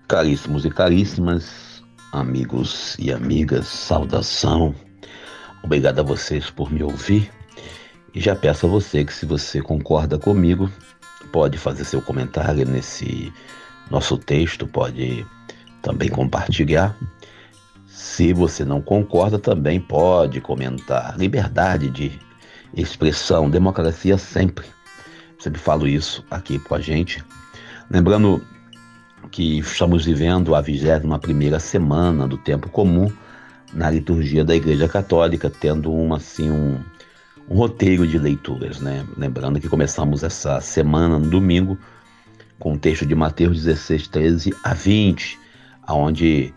Caríssimos e caríssimas, amigos e amigas, saudação. Obrigado a vocês por me ouvir. E já peço a você que, se você concorda comigo, pode fazer seu comentário nesse nosso texto, pode também compartilhar. Se você não concorda, também pode comentar. Liberdade de expressão, democracia sempre. Sempre falo isso aqui com a gente. Lembrando que estamos vivendo a 21ª semana do tempo comum na liturgia da Igreja Católica, tendo um roteiro de leituras, né? Lembrando que começamos essa semana no domingo com o texto de Mateus 16, 13 a 20, onde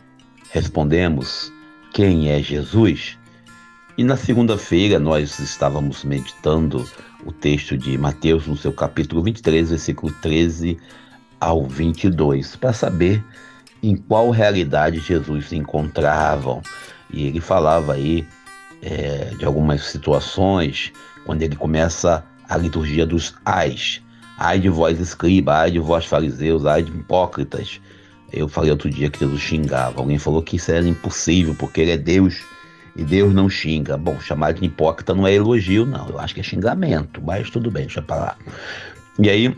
respondemos quem é Jesus. E na segunda-feira nós estávamos meditando o texto de Mateus no seu capítulo 23, versículo 13 ao 22, para saber em qual realidade Jesus se encontrava. E ele falava aí de algumas situações, quando ele começa a liturgia dos ais. Ai de vós escriba, ai de vós fariseus, ai de hipócritas. Eu falei outro dia que Jesus xingava. Alguém falou que isso era impossível, porque ele é Deus e Deus não xinga. Bom, chamar de hipócrita não é elogio, não. Eu acho que é xingamento, mas tudo bem, deixa pra lá. E aí,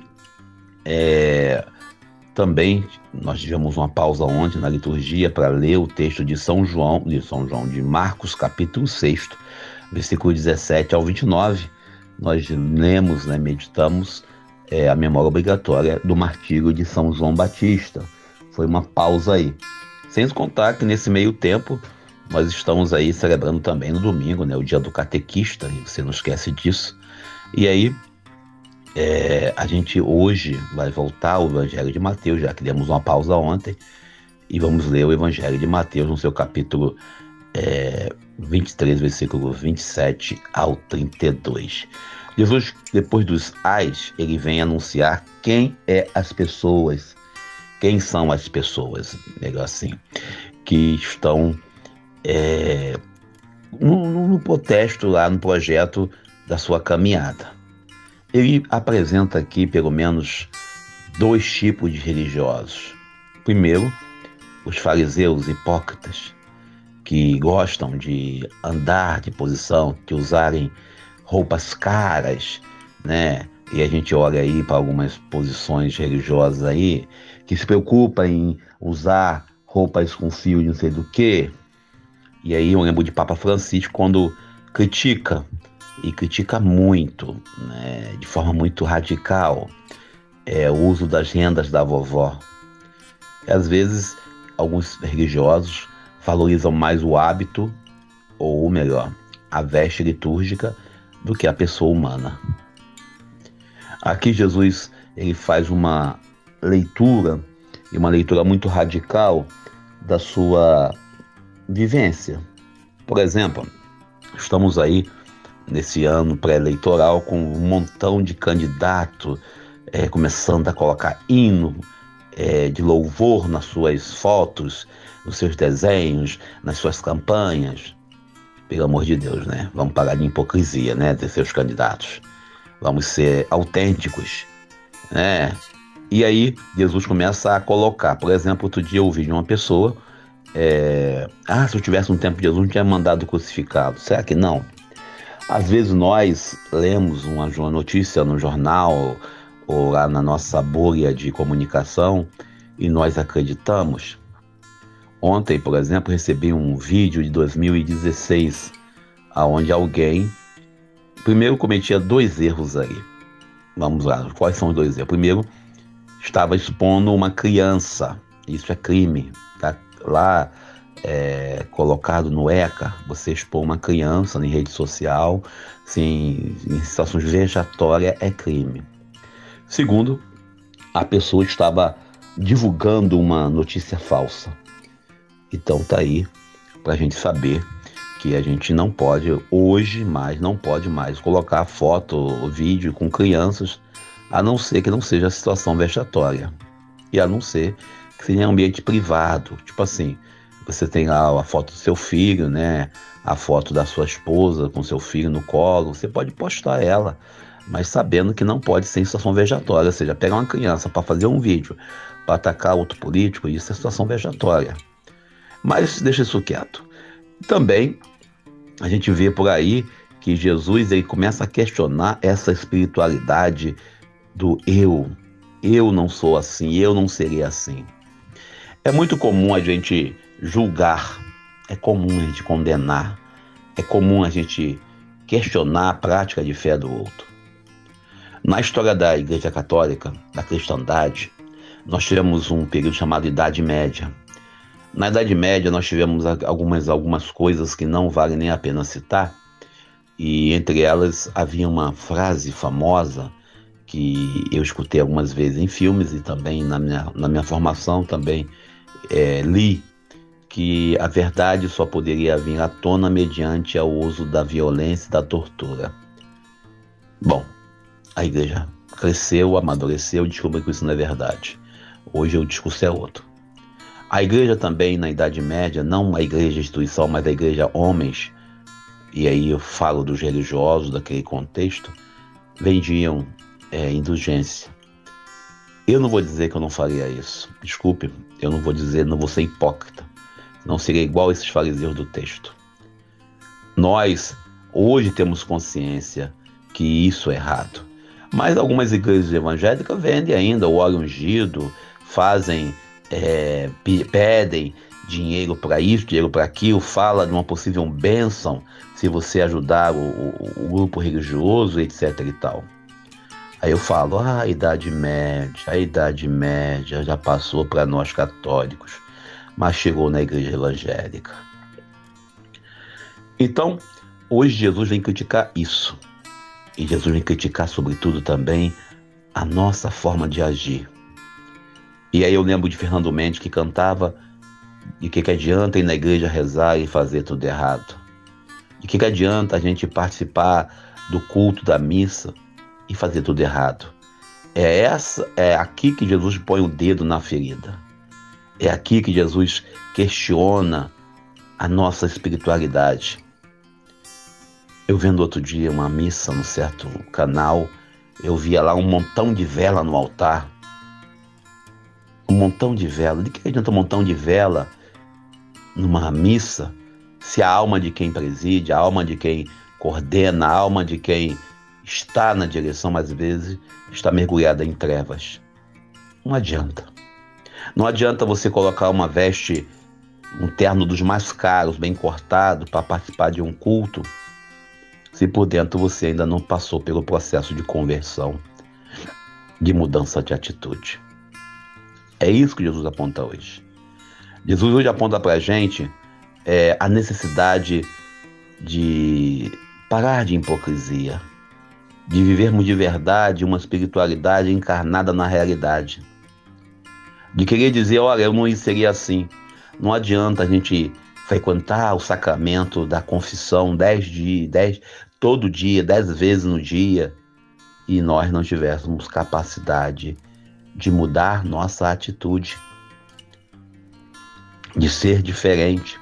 também nós tivemos uma pausa ontem na liturgia para ler o texto de São João, de Marcos, capítulo 6, versículo 17 ao 29. Nós lemos, meditamos a memória obrigatória do martírio de São João Batista. Foi uma pausa aí. Sem contar que nesse meio tempo nós estamos aí celebrando também no domingo, o dia do catequista, e você não esquece disso. E aí, a gente hoje vai voltar ao Evangelho de Mateus, já que demos uma pausa ontem, e vamos ler o Evangelho de Mateus no seu capítulo 23, versículo 27 ao 32. Jesus, depois dos ais, ele vem anunciar quem são as pessoas, melhor assim, que estão no protesto lá, no projeto da sua caminhada. Ele apresenta aqui pelo menos 2 tipos de religiosos. Primeiro, os fariseus hipócritas, que gostam de andar de posição, de usarem roupas caras, E a gente olha aí para algumas posições religiosas aí, que se preocupam em usar roupas com fio de não sei do que. E aí eu lembro de Papa Francisco quando critica muito, de forma muito radical, o uso das rendas da vovó. E, às vezes, alguns religiosos valorizam mais o hábito, ou melhor, a veste litúrgica, do que a pessoa humana. Aqui Jesus ele faz uma leitura, e uma leitura muito radical da sua vivência. Por exemplo, estamos aí nesse ano pré-eleitoral com um montão de candidatos começando a colocar hino de louvor nas suas fotos, nos seus desenhos, nas suas campanhas. Pelo amor de Deus, Vamos parar de hipocrisia, de seus candidatos. Vamos ser autênticos, E aí Jesus começa a colocar, por exemplo, outro dia eu ouvi de uma pessoa, se eu tivesse um tempo de Jesus, não tinha mandado crucificado. Será que não? Às vezes nós lemos uma notícia no jornal ou lá na nossa bolha de comunicação e nós acreditamos. Ontem, por exemplo, recebi um vídeo de 2016, onde alguém, primeiro, cometia 2 erros aí. Vamos lá, quais são os 2 erros? Primeiro, estava expondo uma criança, isso é crime, tá lá colocado no ECA, você expor uma criança em rede social, em situações vexatórias, é crime. Segundo, a pessoa estava divulgando uma notícia falsa. Então tá aí para a gente saber que a gente não pode mais colocar foto ou vídeo com crianças, a não ser que não seja situação vexatória, e a não ser que seja em ambiente privado, tipo assim, você tem lá a foto do seu filho, a foto da sua esposa com seu filho no colo, você pode postar ela, mas sabendo que não pode ser em situação vejatória, ou seja, pegar uma criança para fazer um vídeo, para atacar outro político, isso é situação vejatória. Mas deixa isso quieto. Também a gente vê por aí que Jesus ele começa a questionar essa espiritualidade do eu. Eu não sou assim, eu não seria assim. É muito comum a gente julgar, é comum a gente condenar, é comum a gente questionar a prática de fé do outro. Na história da Igreja Católica, da cristandade, nós tivemos um período chamado Idade Média. Na Idade Média nós tivemos algumas coisas que não vale nem a pena citar, e entre elas havia uma frase famosa que eu escutei algumas vezes em filmes e também na minha formação também li, que a verdade só poderia vir à tona mediante o uso da violência e da tortura. Bom, a igreja cresceu, amadureceu, descobriu que isso não é verdade. Hoje o discurso é outro. A igreja também, na Idade Média, não a igreja instituição, mas a igreja homens, e aí eu falo dos religiosos daquele contexto, vendiam indulgência. Eu não vou dizer que eu não faria isso. Desculpe, eu não vou dizer, não vou ser hipócrita. Não seria igual esses fariseus do texto. Nós, hoje, temos consciência que isso é errado. Mas algumas igrejas evangélicas vendem ainda o óleo ungido, fazem, pedem dinheiro para isso, dinheiro para aquilo, fala de uma possível bênção se você ajudar o grupo religioso, etc. e tal. Aí eu falo, a Idade Média já passou para nós católicos, mas chegou na igreja evangélica. Então, hoje Jesus vem criticar isso. E Jesus vem criticar, sobretudo, também a nossa forma de agir. E aí eu lembro de Fernando Mendes que cantava: de que adianta ir na igreja rezar e fazer tudo errado? De que adianta a gente participar do culto da missa e fazer tudo errado? É aqui que Jesus põe o dedo na ferida. É aqui que Jesus questiona a nossa espiritualidade. Eu vendo outro dia uma missa num certo canal, eu via lá um montão de vela no altar. Um montão de vela. De que adianta um montão de vela numa missa se a alma de quem preside, a alma de quem coordena, a alma de quem está na direção, às vezes, está mergulhada em trevas? Não adianta. Não adianta você colocar uma veste, um terno dos mais caros, bem cortado, para participar de um culto, se por dentro você ainda não passou pelo processo de conversão, de mudança de atitude. É isso que Jesus aponta hoje. Jesus hoje aponta para a gente a necessidade de parar de hipocrisia, de vivermos de verdade uma espiritualidade encarnada na realidade. De querer dizer, olha, eu não seria assim. Não adianta a gente frequentar o sacramento da confissão todo dia, 10 vezes no dia, e nós não tivéssemos capacidade de mudar nossa atitude, de ser diferente.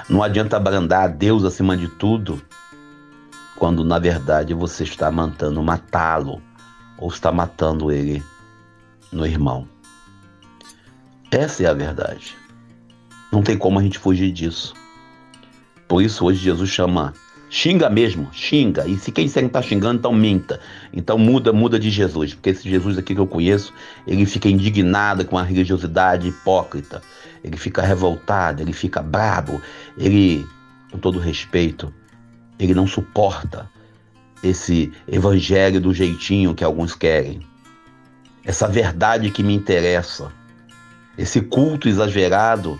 Não adianta abrandar a Deus acima de tudo, quando na verdade você está mandando matá-lo, ou está matando ele no irmão. Essa é a verdade. Não tem como a gente fugir disso. Por isso hoje Jesus xinga mesmo, xinga. E se quem está xingando, então minta. Então muda de Jesus. Porque esse Jesus aqui que eu conheço, ele fica indignado com a religiosidade hipócrita. Ele fica revoltado, ele fica brabo. Ele, com todo respeito, ele não suporta esse evangelho do jeitinho que alguns querem. Essa verdade que me interessa. Esse culto exagerado.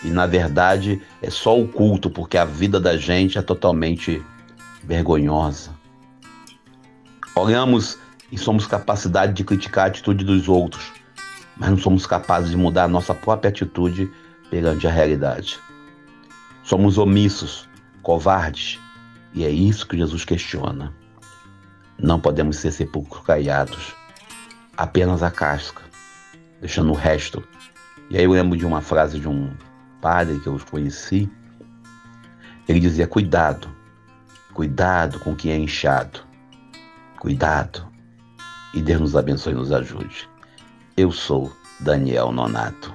E na verdade é só o culto, porque a vida da gente é totalmente vergonhosa. Olhamos e somos capacidade de criticar a atitude dos outros, mas não somos capazes de mudar a nossa própria atitude perante a realidade. Somos omissos, covardes, e é isso que Jesus questiona. Não podemos ser sepulcros caiados, apenas a casca, deixando o resto. E aí eu lembro de uma frase de um padre que eu conheci. Ele dizia: cuidado com quem é inchado, Cuidado e Deus nos abençoe e nos ajude. Eu sou Daniel Nonato.